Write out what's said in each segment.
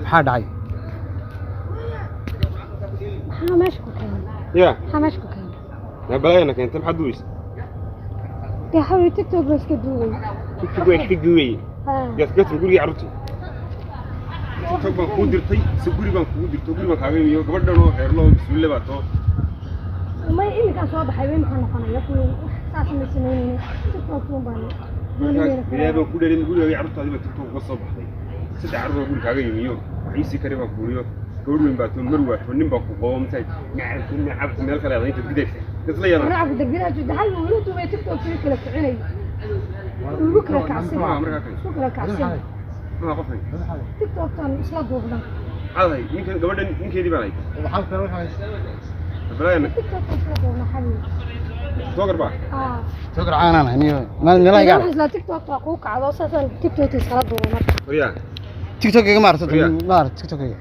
حادعي حماشكو كان يا حماشكو كان ما بلاينك انت محدويس يا حبيبي تيك توك بس كدوي تكتب وين تجوي يا تكتب قولي عرفتي تكتب بان كودرتي سغوري بان كودرتو غوري بان كاغي يو غبدانو خيرلو بسم الله باتو ما إيه كان صواب حبيبي كان نقنا يكون ساعة من السنين تيك توك مو بان يا بان كودرين غوري عرفتي هذه تيك توك وصل بحدي سدع عرض غوري كاغي يو عيسي كريم غوريو غوري باتو مروه ونين باكو قومتay نعب meel kale aad inta gidaysa dadlayna نعب دربينا جد حل ولو ما تيك توك كلا فعلي بكره كعسل بكره كعسل ما قفني تيك توك كان isla duubna هذا يمكن gabadhan ninkeedii baan hay waxa kale waxa balaayna تيك توك isla duubna xalli soo garba soo garcaanana aniyo meel iga isla تيك توك ku kacdo saasan تيك توك isla duubna wariya TikTok iga maarto TikTok iga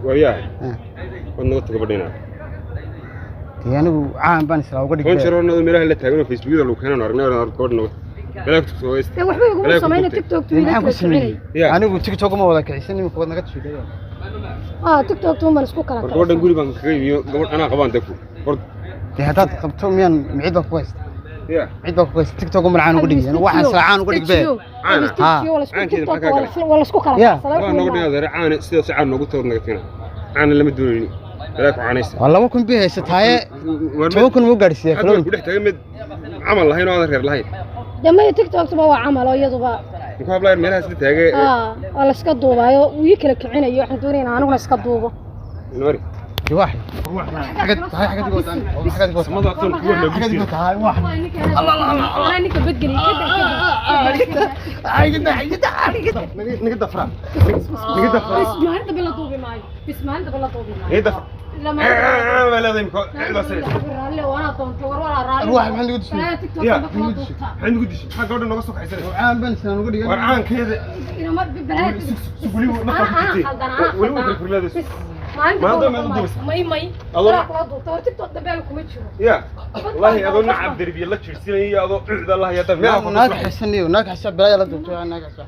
wariya wadna gabadhina anigu caan baan isla uga dhigay konshirona meelaha la taagano Facebook da lagu keenano aragnaa gabadhna balaagtu soo ist waxba ugu sameeyay TikTok tuulada ku sameeyay anigu TikTok ma wada kicsan nimanka wad naga tushiday TikTok tuuman isku kala gabadhan guri baan kaga yimiyo gabadh ana qabaan dadku hadaad qabto miyaan micid ku hayst يا micid ku hayst TikTok ma raan uga dhigay waxaan isla caan uga dhigay wala isku kala waa nagu dhigay caan sida si caan noogu toor naga tina caan lama doonayni balaak caanaysa wallaba kun bi haysataaye toban ma gaarsiiyay kala ku dhex tagay mid amal lahayn oo reer lahayn jamay TikTok ma waa amal oo iyaduba ku hablayn meelaha isla taagay wala iska duubayo wii kala kicinayo waxaan doonaynaa aniguna iska duubo نوري واحد حاجه حاجه تقول حاجه تقول ما ضغطون كل ما حاجه تقول هاي واحد الله انا انك بتقلي كده نقدر فرع نقدر فرع اسمع انت بلا طوبي معي اسمع انت بلا طوبي معي ايه ده لما ما لازم لا وانا طنت ولا رالي روح محل قدش يا عند قدش حق قدر نقص صح يسري عام بنس انا قدي ورعان كذا انا ما ببلاد سقولي نقص ولو في البلاد ما ضمن ماي الله لا دكتور تيك ده بالكم تشوف يا والله اظن عبد الربي الله تشرسين هي اظن الله يا تمام هناك حسني هناك حسب بلا يلا دكتور هناك حسب